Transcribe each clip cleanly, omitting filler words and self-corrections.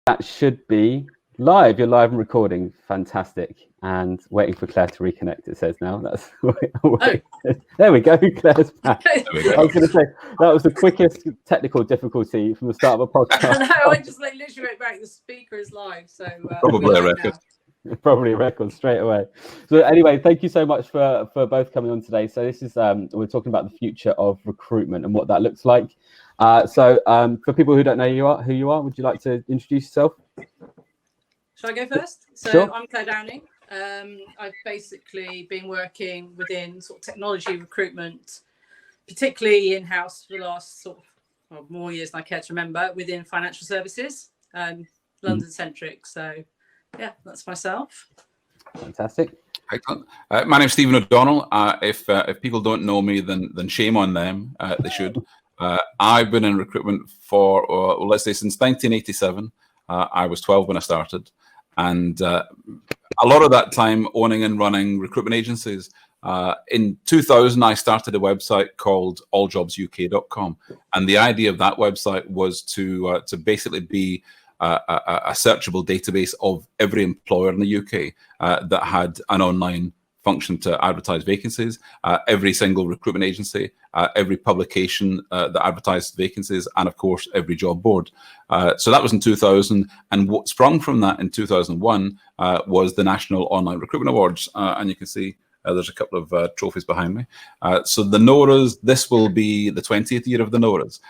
That should be live. You're live and recording. Fantastic. And waiting for Claire to reconnect, it says now. That's There we go. Claire's back. I was going to say, that was the quickest technical difficulty from the start of a podcast. No, I just literally went back. The speaker is live. So probably a record. Probably a record straight away. So anyway, thank you so much for both coming on today. So this is, we're talking about the future of recruitment and what that looks like. So for people who don't know who you are, would you like to introduce yourself? Shall I go first? So sure. I'm Claire Downing. I've basically been working within sort of technology recruitment, particularly in-house for the last more years than I care to remember, within financial services, London-centric. So yeah, that's myself. Fantastic. Excellent. My name's Stephen O'Donnell. If people don't know me, then shame on them. They should. I've been in recruitment for, let's say, since 1987. I was 12 when I started. And a lot of that time owning and running recruitment agencies. In 2000, I started a website called alljobsuk.com. And the idea of that website was to basically be a searchable database of every employer in the UK that had an online function to advertise vacancies, every single recruitment agency, every publication that advertised vacancies, and of course, every job board. So that was in 2000. And what sprung from that in 2001 was the National Online Recruitment Awards. And you can see there's a couple of trophies behind me. So the NORAs, this will be the 20th year of the NORAs.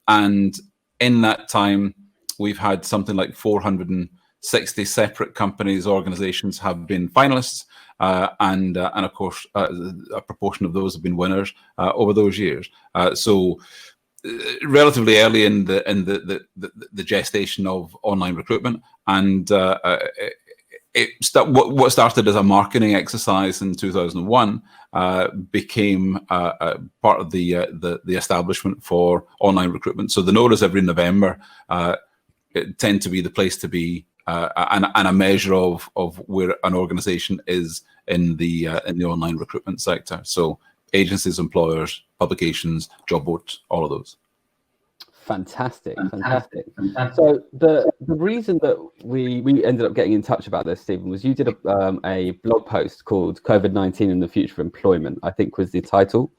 And in that time, we've had something like 460 separate companies, organizations have been finalists. And of course, a proportion of those have been winners over those years. So relatively early in the gestation of online recruitment, and what started as a marketing exercise in 2001 became part of the establishment for online recruitment. So the NORAs every November tend to be the place to be. And a measure of where an organization is in the online recruitment sector. So agencies, employers, publications, job boards, all of those. Fantastic. So the reason that we ended up getting in touch about this, Stephen, was you did a blog post called COVID-19 and the Future of Employment, I think was the title.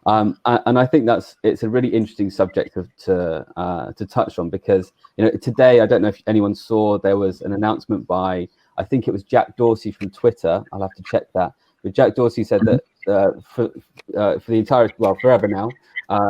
And I think it's a really interesting subject to touch on, because today, I don't know if anyone saw, there was an announcement by, I think it was Jack Dorsey from Twitter. I'll have to check that. But Jack Dorsey said that for the entire, forever now,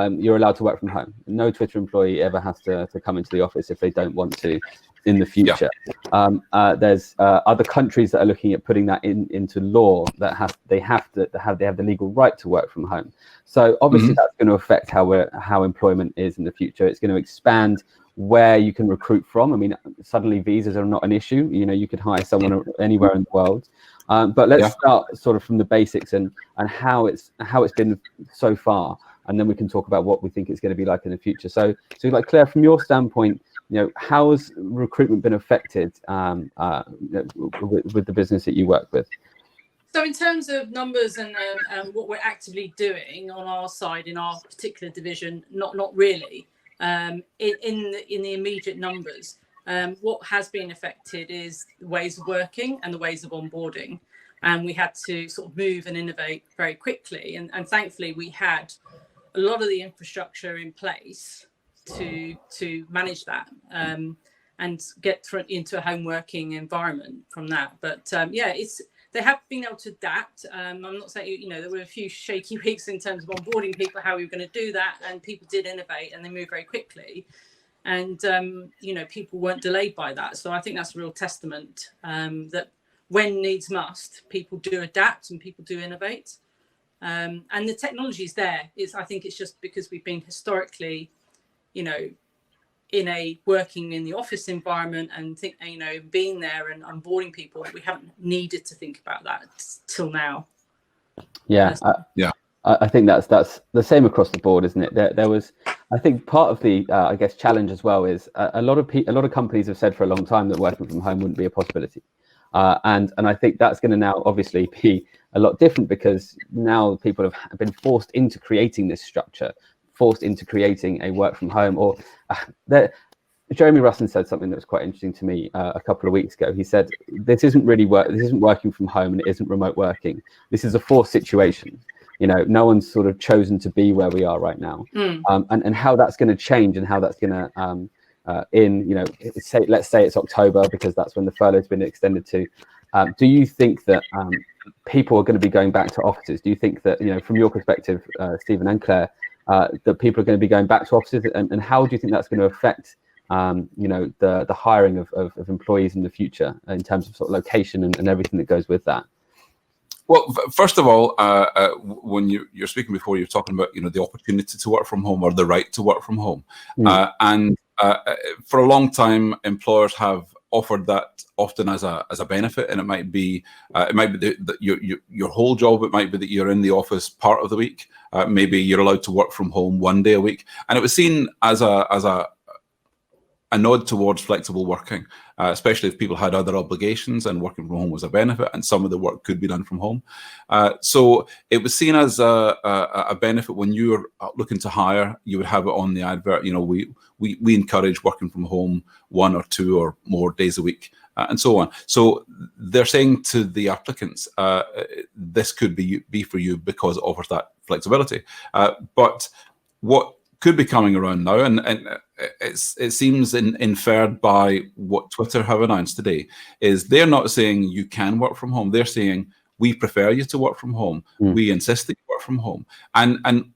you're allowed to work from home. No Twitter employee ever has to come into the office if they don't want to in the future. Yeah. There's other countries that are looking at putting that into law, that they have the legal right to work from home. So obviously that's going to affect how employment is in the future. It's going to expand where you can recruit from. I mean, suddenly visas are not an issue. You could hire someone anywhere in the world. But let's start sort of from the basics and how it's been so far, and then we can talk about what we think it's going to be like in the future. So like Claire, from your standpoint, how has recruitment been affected with the business that you work with? So in terms of numbers and what we're actively doing on our side in our particular division, not really. In the immediate numbers, what has been affected is the ways of working and the ways of onboarding, and we had to sort of move and innovate very quickly, and thankfully we had a lot of the infrastructure in place to manage that and get into a home working environment from that. But they have been able to adapt. I'm not saying, there were a few shaky weeks in terms of onboarding people, how we were going to do that. And people did innovate and they moved very quickly. And, people weren't delayed by that. So I think that's a real testament that when needs must, people do adapt and people do innovate. And the technology is there. I think it's just because we've been historically, in a working in the office environment and being there and onboarding people, we haven't needed to think about that till now. I think that's the same across the board, isn't it? There was, I think, part of the challenge as well is a lot of companies have said for a long time that working from home wouldn't be a possibility, and I think that's going to now obviously be a lot different, because now people have been forced into creating this structure, forced into creating a work from home, or Jeremy Russin said something that was quite interesting to me a couple of weeks ago. He said, this isn't working from home, and it isn't remote working. This is a forced situation. You know, no one's sort of chosen to be where we are right now. And how that's going to change, and how that's going to, let's say it's October, because that's when the furlough's been extended to. Do you think that people are going to be going back to offices? Do you think that, you know, from your perspective, Stephen and Claire, that people are going to be going back to offices, and how do you think that's going to affect the hiring of employees in the future in terms of sort of location and everything that goes with that? Well, first of all, when you're speaking before, you're talking about, you know, the opportunity to work from home or the right to work from home, and for a long time, employers have offered that often as a benefit, and it might be your whole job. It might be that you're in the office part of the week. Maybe you're allowed to work from home 1 day a week, and it was seen as a nod towards flexible working, especially if people had other obligations and working from home was a benefit, and some of the work could be done from home. So it was seen as a benefit. When you were looking to hire, you would have it on the advert. You know, we encourage working from home 1 or 2 or more days a week, and so on. So they're saying to the applicants, this could be for you because it offers that flexibility. But what could be coming around now, and it seems inferred by what Twitter have announced today, is they're not saying you can work from home. They're saying we prefer you to work from home. We insist that you work from home. And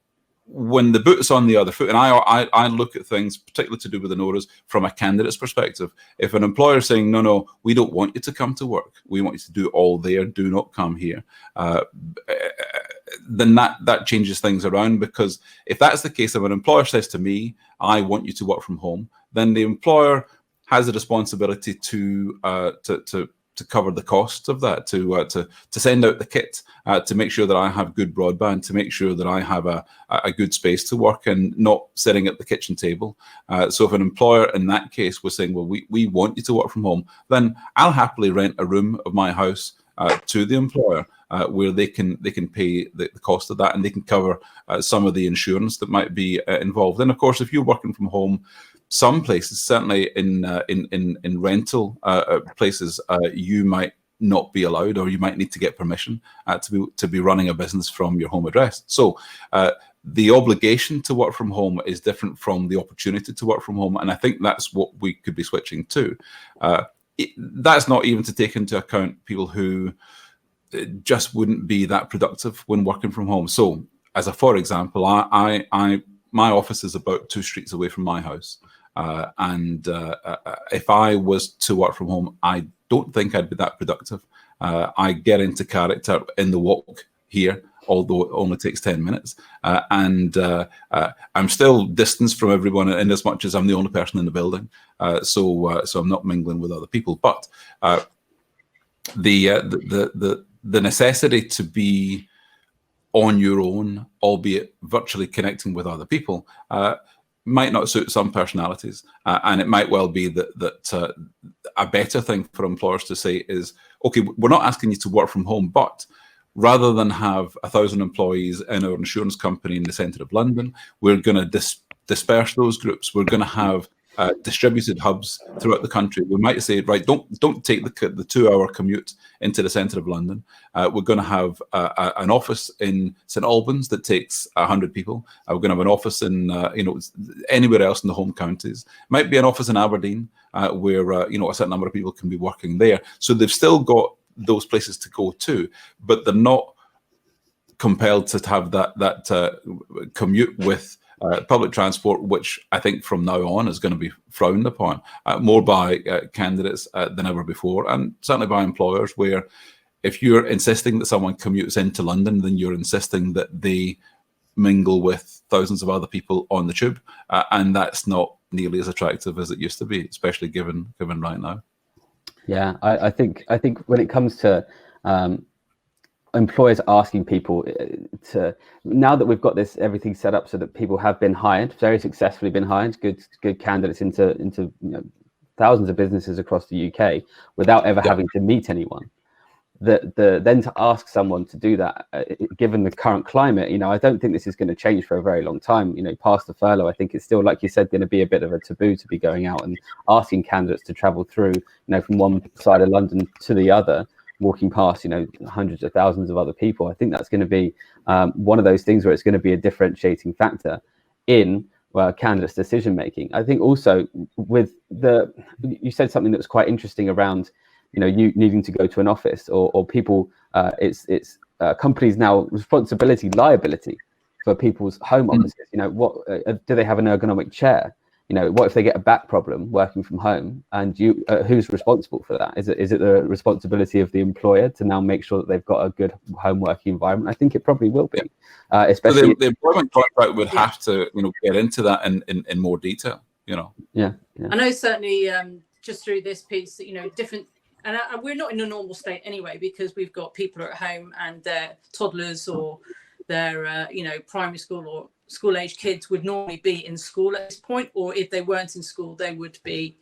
when the boot's on the other foot, and I look at things particularly to do with the NORAs from a candidate's perspective. If an employer is saying, no, we don't want you to come to work, we want you to do it all there, do not come here, then that changes things around. Because if that's the case, if an employer says to me, I want you to work from home, then the employer has a responsibility to cover the cost of that, to send out the kit, to make sure that I have good broadband, to make sure that I have a good space to work and not sitting at the kitchen table. So if an employer in that case was saying, well, we want you to work from home, then I'll happily rent a room of my house to the employer, where they can pay the cost of that, and they can cover some of the insurance that might be involved. And of course, if you're working from home, some places, certainly in rental places, you might not be allowed, or you might need to get permission to be running a business from your home address. So the obligation to work from home is different from the opportunity to work from home, and I think that's what we could be switching to. That's not even to take into account people who just wouldn't be that productive when working from home. So, for example, my office is about 2 streets away from my house. And if I was to work from home, I don't think I'd be that productive. I get into character in the walk here, although it only takes 10 minutes. And I'm still distanced from everyone in as much as I'm the only person in the building. So I'm not mingling with other people. But the necessity to be on your own, albeit virtually connecting with other people, might not suit some personalities, and it might well be that a better thing for employers to say is, okay, we're not asking you to work from home, but rather than have 1,000 employees in our insurance company in the centre of London, we're going to disperse those groups. We're going to have distributed hubs throughout the country. We might say, right, don't take the 2-hour commute into the centre of London. We're going to have an office in St Albans that takes 100 people. We're going to have an office in anywhere else in the home counties. Might be an office in Aberdeen where a certain number of people can be working there. So they've still got those places to go to, but they're not compelled to have that commute with public transport, which I think from now on is going to be frowned upon more by candidates than ever before, and certainly by employers, where if you're insisting that someone commutes into London, then you're insisting that they mingle with thousands of other people on the tube, and that's not nearly as attractive as it used to be, especially given right now. Yeah, I think when it comes to employers asking people to, now that we've got everything set up so that people have been hired, very successfully been hired, good candidates into thousands of businesses across the UK without ever having to meet anyone, then to ask someone to do that, given the current climate, I don't think this is going to change for a very long time. Past the furlough, I think it's still, like you said, going to be a bit of a taboo to be going out and asking candidates to travel through, from one side of London to the other, walking past, hundreds of thousands of other people. I think that's going to be one of those things where it's going to be a differentiating factor in candidates' decision making. I think also you said something that was quite interesting around, you needing to go to an office or people, it's companies now liability for people's home offices. What do they have an ergonomic chair? What if they get a back problem working from home, and who's responsible for that? Is it the responsibility of the employer to now make sure that they've got a good home working environment? I think it probably will be, especially so the employment contract would have to get into that in more detail. Yeah. I know certainly just through this piece, different. And we're not in a normal state anyway, because we've got people at home and their toddlers or their, primary school or school-age kids would normally be in school at this point, or if they weren't in school, they would be,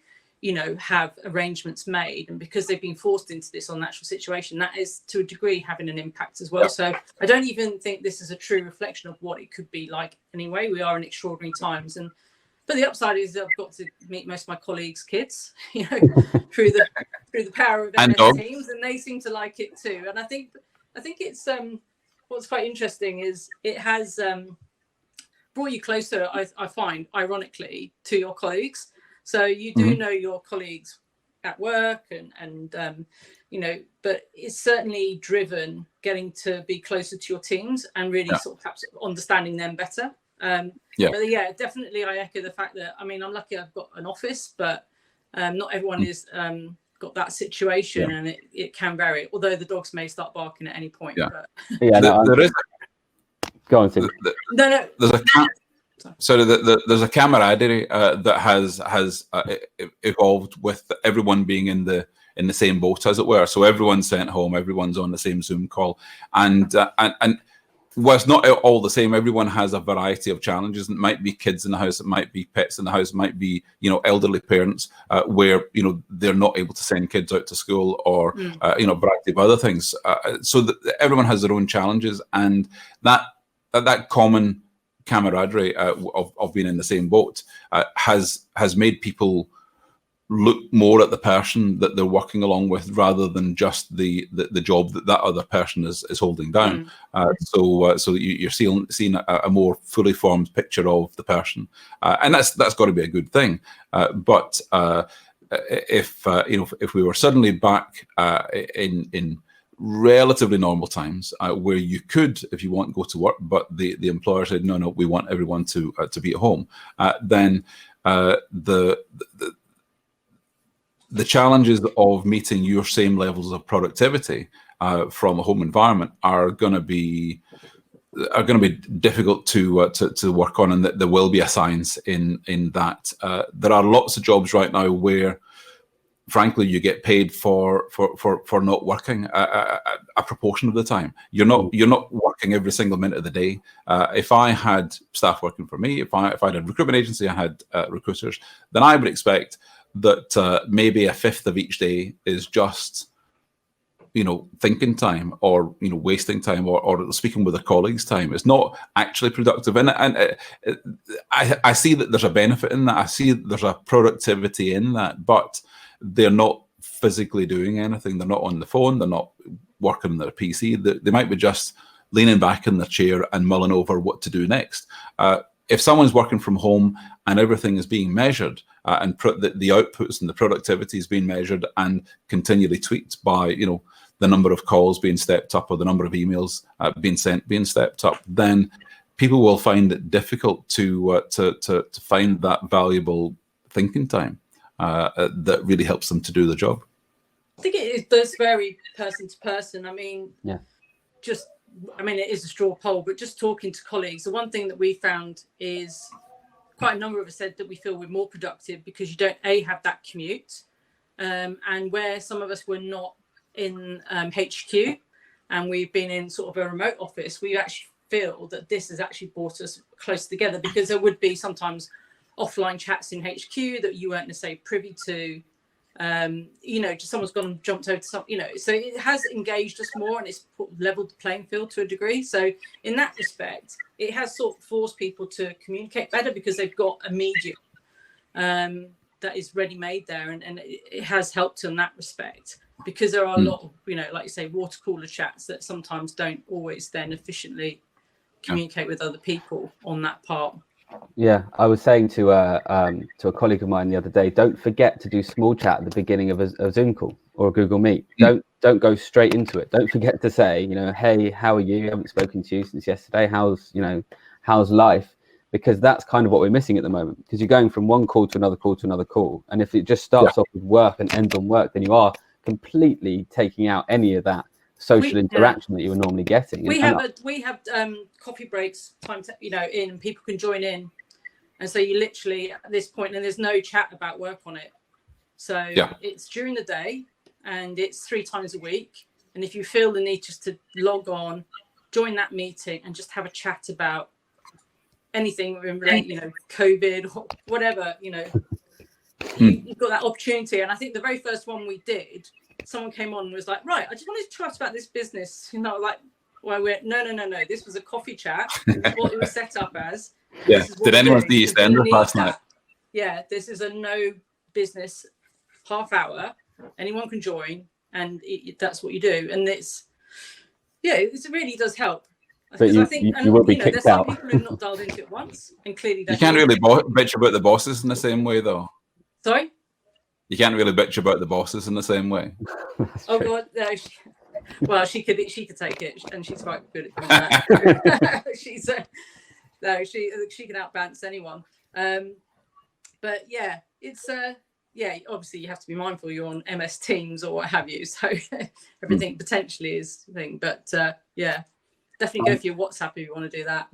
have arrangements made. And because they've been forced into this unnatural situation, that is to a degree having an impact as well. So I don't even think this is a true reflection of what it could be like anyway. We are in extraordinary times, but the upside is that I've got to meet most of my colleagues' kids, through the power of MS Teams, and they seem to like it too. And I think it's what's quite interesting is it has brought you closer, I find, ironically, to your colleagues. So you do know your colleagues at work, and but it's certainly driven getting to be closer to your teams and really sort of perhaps understanding them better. But yeah, definitely I echo the fact that, I'm lucky I've got an office, but not everyone is got that situation, and it can vary, although the dogs may start barking at any point. But... there is. Go on, Tim. No. There's a camaraderie that has evolved with everyone being in the same boat, as it were. So everyone's sent home, everyone's on the same Zoom call, and well, it's not all the same. Everyone has a variety of challenges. It might be kids in the house, it might be pets in the house, it might be elderly parents where they're not able to send kids out to school, or a variety of other things. So everyone has their own challenges, and that common camaraderie of being in the same boat has made people look more at the person that they're working along with, rather than just the job that other person is holding down. So you're seeing a more fully formed picture of the person, and that's got to be a good thing. But if we were suddenly back in relatively normal times, where you could, if you want, go to work, but the employer said no, we want everyone to be at home, then the challenges of meeting your same levels of productivity from a home environment are going to be difficult to work on, and that there will be a science in that. There are lots of jobs right now where, frankly, you get paid for not working a proportion of the time. You're not working every single minute of the day. If I had staff working for me, if I had a recruitment agency, I had recruiters, then I would expect that maybe a fifth of each day is just thinking time, or wasting time, or speaking with a colleague's time. It's not actually productive, and I see that there's a benefit in that. I see there's a productivity in that, but they're not physically doing anything. They're not on the phone. They're not working on their PC. They might be just leaning back in their chair and mulling over what to do next. If someone's working from home and everything is being measured, and the outputs and the productivity is being measured and continually tweaked by the number of calls being stepped up, or the number of emails being sent being stepped up, then people will find it difficult to find that valuable thinking time that really helps them to do the job. I think it does vary person to person. It is a straw poll, but just talking to colleagues, the one thing that we found is quite a number of us said that we feel we're more productive because you don't have that commute, and where some of us were not in HQ and we've been in sort of a remote office, we actually feel that this has actually brought us close together, because there would be sometimes offline chats in HQ that you weren't necessarily privy to Just someone's gone and jumped over to something, so it has engaged us more, and it's leveled the playing field to a degree. So in that respect, it has sort of forced people to communicate better because they've got a medium that is ready made there, and it has helped in that respect, because there are a lot of, like you say, water cooler chats that sometimes don't always then efficiently communicate with other people on that part. Yeah, I was saying to a colleague of mine the other day, don't forget to do small chat at the beginning of a Zoom call or a Google Meet. Don't go straight into it. Don't forget to say, hey, how are you? I haven't spoken to you since yesterday. How's life? Because that's kind of what we're missing at the moment, because you're going from one call to another call to another call. And if it just starts off with work and ends on work, then you are completely taking out any of that social interaction that you were normally getting. We have coffee breaks time in, people can join in, and so you literally at this point, and there's no chat about work on it, so it's during the day and it's 3 times a week, and if you feel the need just to log on, join that meeting and just have a chat about anything related, COVID or whatever, you've got that opportunity. And I think the very first one we did, someone came on and was like, right, I just wanted to chat about this business, well, we're no, this was a coffee chat. What it was set up as. Did anyone see EastEnders last night? Yeah, this is a no business half hour, anyone can join, and that's what you do. And it really does help. But I think you will be kicked there's some out. people who've not dialed into it once, and clearly you can't really bitch about the bosses in the same way, though. Sorry? You can't really bitch about the bosses in the same way. Oh God, no. Well, she could take it, and she's quite good at doing that. She can outbounce anyone. But yeah, it's obviously you have to be mindful you're on MS Teams or what have you, so everything potentially is a thing. But definitely go for your WhatsApp if you want to do that.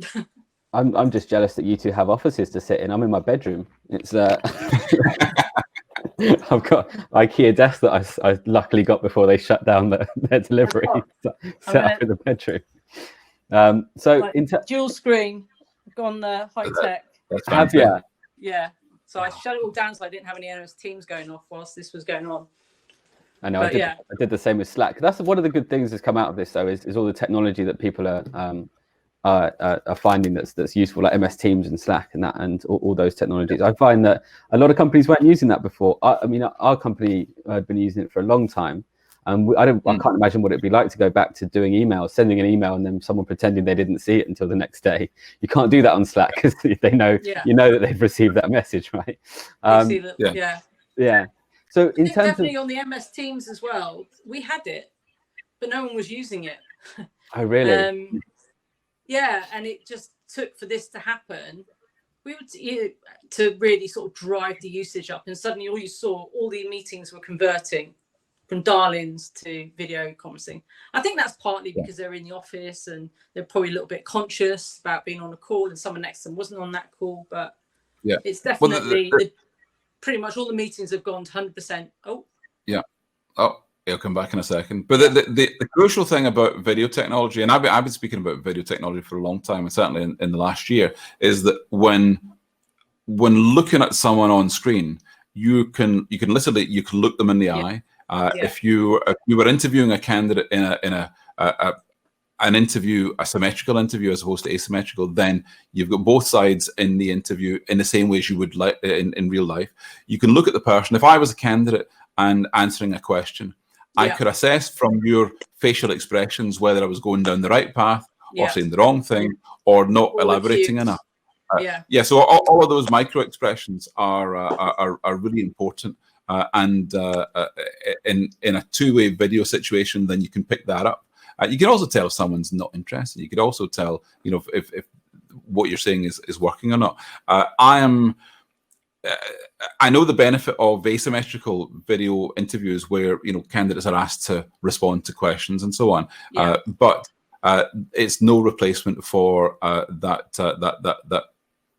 I'm just jealous that you two have offices to sit in. I'm in my bedroom. It's I've got IKEA desk that I luckily got before they shut down their delivery. Set up in the bedroom. Dual screen, gone high tech. Have you? Yeah. So I shut it all down so I didn't have any MS Teams going off whilst this was going on. I know. I did the same with Slack. That's one of the good things that's come out of this, though, is all the technology that people are finding that's useful, like MS Teams and Slack and all those technologies. I find that a lot of companies weren't using that before. I mean, our company had been using it for a long time, and I can't imagine what it'd be like to go back to doing emails, sending an email, and then someone pretending they didn't see it until the next day. You can't do that on Slack because they know that they've received that message, right? So in terms definitely on the MS Teams as well, we had it, but no one was using it. Oh, really? And it just took for this to happen. We would to really sort of drive the usage up, and suddenly all the meetings were converting from dial-ins to video conferencing. I think that's partly because they're in the office and they're probably a little bit conscious about being on a call, and someone next to them wasn't on that call. But it's definitely pretty much all the meetings have gone to 100%. I'll come back in a second. But the crucial thing about video technology, and I've been speaking about video technology for a long time, and certainly in the last year, is that when looking at someone on screen, you can literally look them in the eye. If you were interviewing a candidate in an interview, a symmetrical interview as opposed to asymmetrical, then you've got both sides in the interview in the same way as you would like in real life. You can look at the person. If I was a candidate and answering a question, I could assess from your facial expressions whether I was going down the right path or saying the wrong thing or not elaborating enough. So all of those micro expressions are really important. And in a two-way video situation, then you can pick that up. You can also tell if someone's not interested. You could also tell, if what you're saying is working or not. I know the benefit of asymmetrical video interviews where candidates are asked to respond to questions and so on, but it's no replacement for that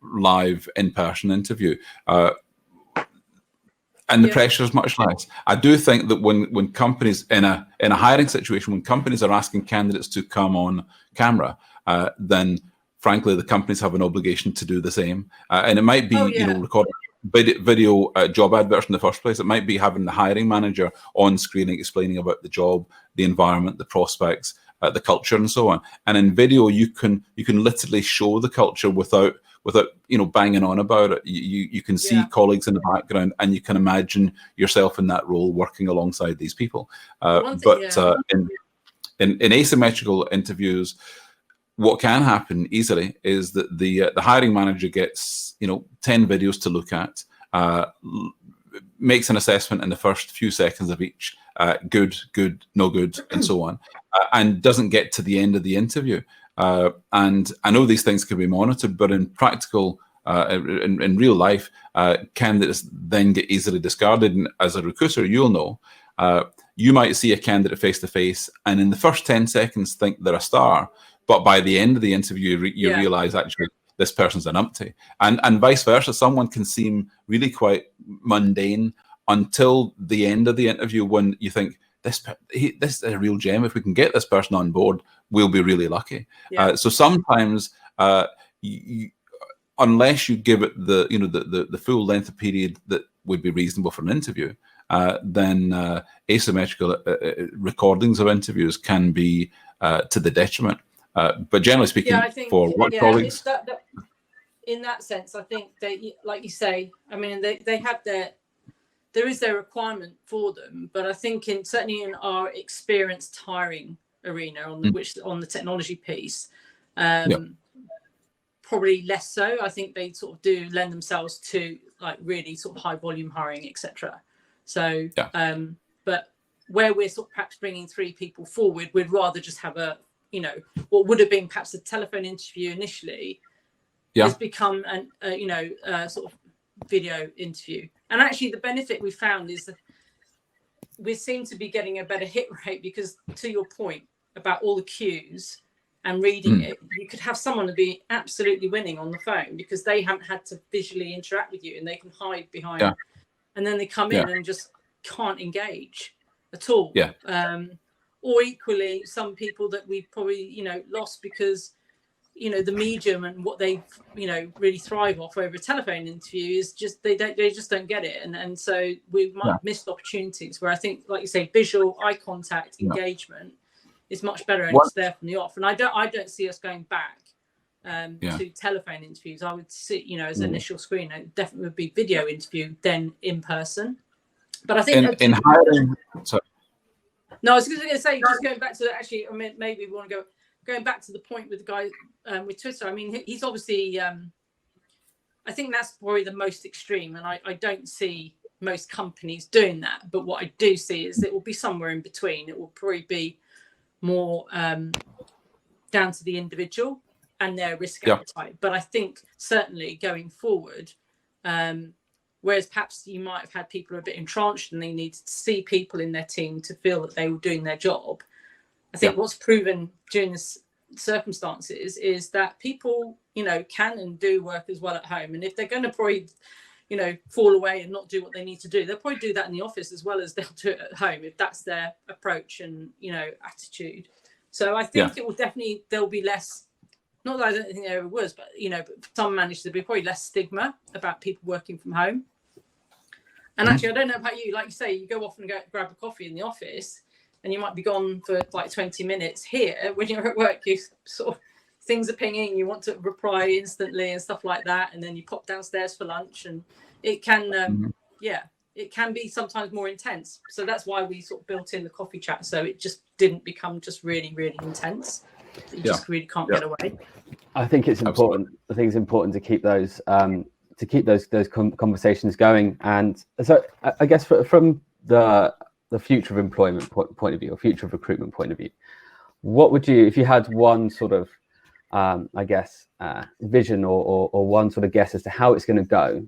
live in-person interview, and the pressure is much less. I do think that when companies in a hiring situation, when companies are asking candidates to come on camera, then frankly the companies have an obligation to do the same, and it might be recording video job adverts in the first place. It might be having the hiring manager on screen explaining about the job, the environment, the prospects, the culture, and so on. And in video, you can literally show the culture without banging on about it. You can see colleagues in the background, and you can imagine yourself in that role working alongside these people. In asymmetrical interviews, what can happen easily is that the hiring manager gets 10 videos to look at, makes an assessment in the first few seconds of each, good, no good, and so on, and doesn't get to the end of the interview. And I know these things can be monitored, but in practical, in real life, candidates then get easily discarded. And as a recruiter, you'll know, you might see a candidate face to face, and in the first 10 seconds think they're a star, but by the end of the interview, you realize actually this person's an umpty, and vice versa. Someone can seem really quite mundane until the end of the interview, when you think, this is a real gem. If we can get this person on board, we'll be really lucky. So sometimes, unless you give it the full length of period that would be reasonable for an interview, then asymmetrical recordings of interviews can be to the detriment. But generally speaking, I think, for work colleagues, in that sense, I think they, like you say, I mean, they have there is their requirement for them, but I think certainly in our experienced hiring arena on the technology piece, probably less so. I think they sort of do lend themselves to like really sort of high volume hiring, etc. So, but where we're sort of perhaps bringing 3 people forward, we'd rather just have what would have been perhaps a telephone interview initially, has become a sort of video interview. And actually, the benefit we found is that we seem to be getting a better hit rate, because to your point about all the cues and reading it, you could have someone be absolutely winning on the phone because they haven't had to visually interact with you, and they can hide behind, and then they come in and just can't engage at all. Or equally, some people that we probably lost because the medium and what they really thrive off over a telephone interview is just they just don't get it, and so we might have missed opportunities where I think, like you say, visual eye contact engagement is much better, and it's there from the off. And I don't see us going back to telephone interviews. I would see as an initial screen, it definitely would be video interview then in person. But I think in hiring, sorry. No, I was going to say, just going back to actually, I mean, maybe we want to going back to the point with the guy with Twitter. I mean, he's obviously, I think that's probably the most extreme, and I don't see most companies doing that. But what I do see is it will be somewhere in between. It will probably be more down to the individual and their risk appetite. But I think certainly going forward, whereas perhaps you might have had people a bit entrenched and they needed to see people in their team to feel that they were doing their job. I think what's proven during this circumstances is that people, can and do work as well at home. And if they're going to probably, fall away and not do what they need to do, they'll probably do that in the office as well as they'll do it at home, if that's their approach and, attitude. So I think it will definitely, there'll be less, not that I don't think there ever was, but, but some managed to be probably less stigma about people working from home. And actually, I don't know about you, like you say, you go off and grab a coffee in the office and you might be gone for like 20 minutes. Here, when you're at work, you sort of, things are pinging, you want to reply instantly and stuff like that. And then you pop downstairs for lunch, and it can, it can be sometimes more intense. So that's why we sort of built in the coffee chat. So it just didn't become just really, really intense. You just really can't get away. I think it's important. I think it's important to keep those conversations going. And so I guess from the future of employment point of view, or future of recruitment point of view, what would you, if you had one sort of vision or one sort of guess as to how it's going to go,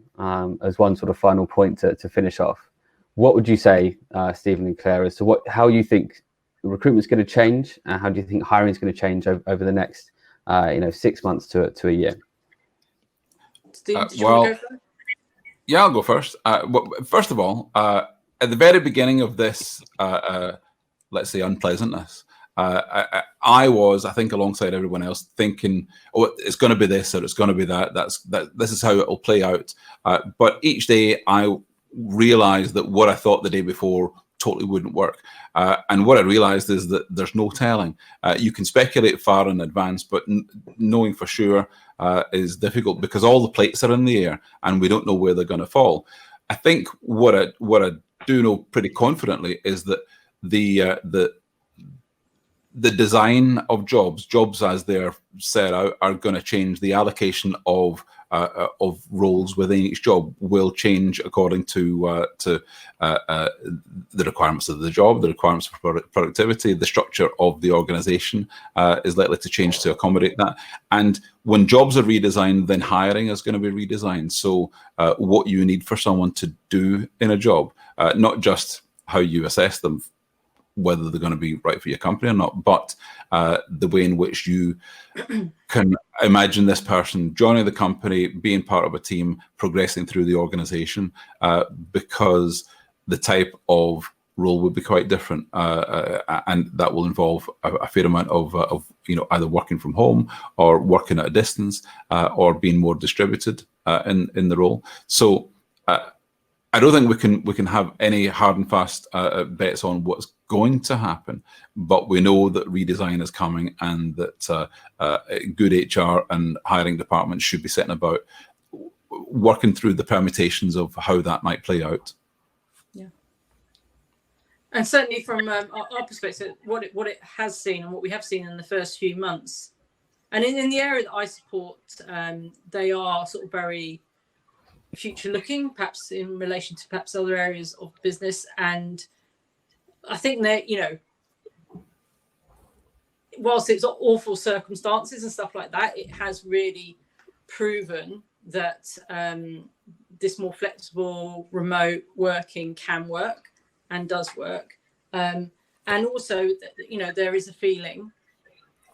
as one sort of final point to finish off, what would you say, Stephen and Claire, as to how you think recruitment's going to change, and how do you think hiring is going to change over the next 6 months to a year? Steve, did you want to go first? Yeah, I'll go first. First of all, at the very beginning of this, let's say, unpleasantness, I was, I think, alongside everyone else, thinking, "Oh, it's going to be this or it's going to be that. This is how it will play out." But each day, I realized that what I thought the day before totally wouldn't work. And what I realized is that there's no telling. You can speculate far in advance, but knowing for sure is difficult because all the plates are in the air and we don't know where they're going to fall. I think what I do know pretty confidently is that the design of jobs as they're set out are going to change. The allocation of roles within each job will change according to the requirements of the job, the requirements for productivity, the structure of the organization is likely to change to accommodate that. And when jobs are redesigned, then hiring is going to be redesigned. So what you need for someone to do in a job, not just how you assess them, whether they're going to be right for your company or not, but the way in which you can imagine this person joining the company, being part of a team, progressing through the organization, because the type of role would be quite different, and that will involve a fair amount of either working from home or working at a distance, or being more distributed in the role. So I don't think we can have any hard and fast bets on what's going to happen, but we know that redesign is coming, and that good HR and hiring departments should be setting about working through the permutations of how that might play out. Yeah, and certainly from our perspective, what it has seen and what we have seen in the first few months, and in the area that I support, they are sort of very future looking, perhaps in relation to perhaps other areas of business. And I think that, whilst it's awful circumstances and stuff like that, it has really proven that this more flexible remote working can work and does work. And also, there is a feeling,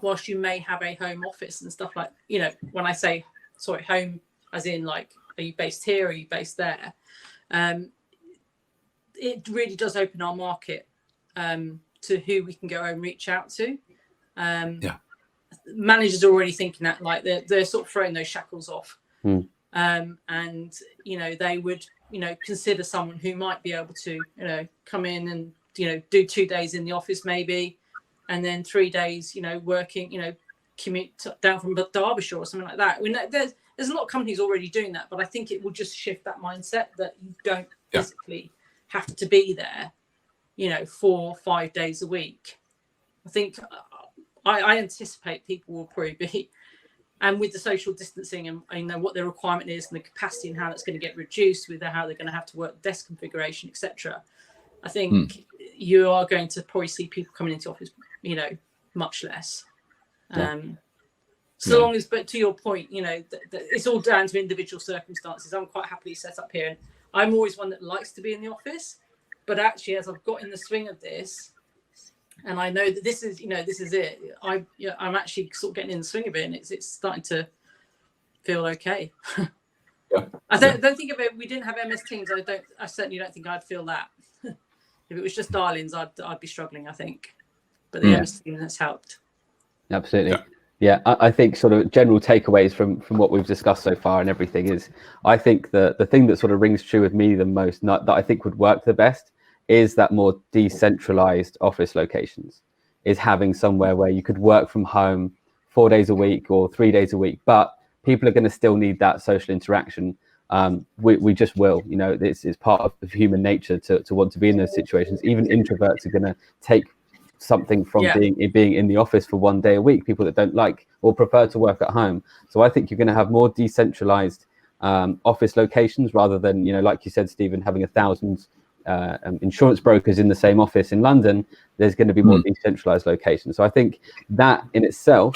whilst you may have a home office and stuff like, when I say, home as in like, are you based here? Are you based there? It really does open our market to who we can go and reach out to. Managers are already thinking that, like they're sort of throwing those shackles off, and they would consider someone who might be able to come in and do 2 days in the office maybe, and then 3 days working commute down from Derbyshire or something like that. There's a lot of companies already doing that, but I think it will just shift that mindset that you don't physically have to be there, 4 or 5 days a week. I think I anticipate people will probably be, and with the social distancing and what the requirement is and the capacity and how that's going to get reduced with how they're going to have to work desk configuration, etc. I think you are going to probably see people coming into office, much less. Long as, but to your point, it's all down to individual circumstances. I'm quite happily set up here, and I'm always one that likes to be in the office. But actually, as I've got in the swing of this, and I know that this is it. I'm actually sort of getting in the swing of it, and it's starting to feel okay. I don't think if we didn't have MS Teams, I certainly don't think I'd feel that. If it was just dial-ins, I'd be struggling, I think. But the MS Teams has helped. Absolutely. Yeah, I think sort of general takeaways from what we've discussed so far and everything is, I think the thing that sort of rings true with me the most, that I think would work the best, is that more decentralized office locations, is having somewhere where you could work from home 4 days a week or 3 days a week, but people are going to still need that social interaction. We just will, it's part of human nature to want to be in those situations. Even introverts are going to take something from being in the office for 1 day a week, people that don't like or prefer to work at home. So I think you're going to have more decentralized office locations rather than, like you said, Stephen, having 1,000 insurance brokers in the same office in London. There's going to be more decentralized locations. So I think that in itself,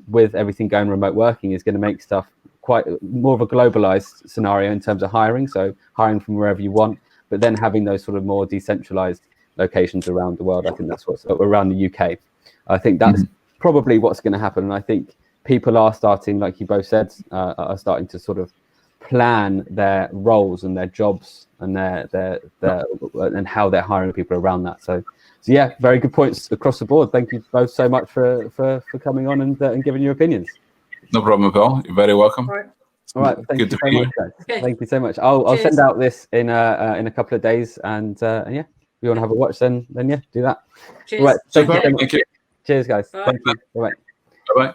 with everything going remote working, is going to make stuff quite more of a globalized scenario in terms of hiring. So hiring from wherever you want, but then having those sort of more decentralized locations around the world. I think that's what's around the UK. I think that's probably what's going to happen. And I think people are starting, like you both said, are starting to sort of plan their roles and their jobs and their and how they're hiring people around that. So yeah, very good points across the board. Thank you both so much for coming on and giving your opinions. No problem, Paul. You're very welcome. All right. Thank you so much, guys. Okay. Thank you so much. I'll send out this in a couple of days, and yeah, if you want to have a watch, then yeah, do that. Cheers. All right. Thank you. Cheers, guys. Bye. Thank you. Bye. Bye bye.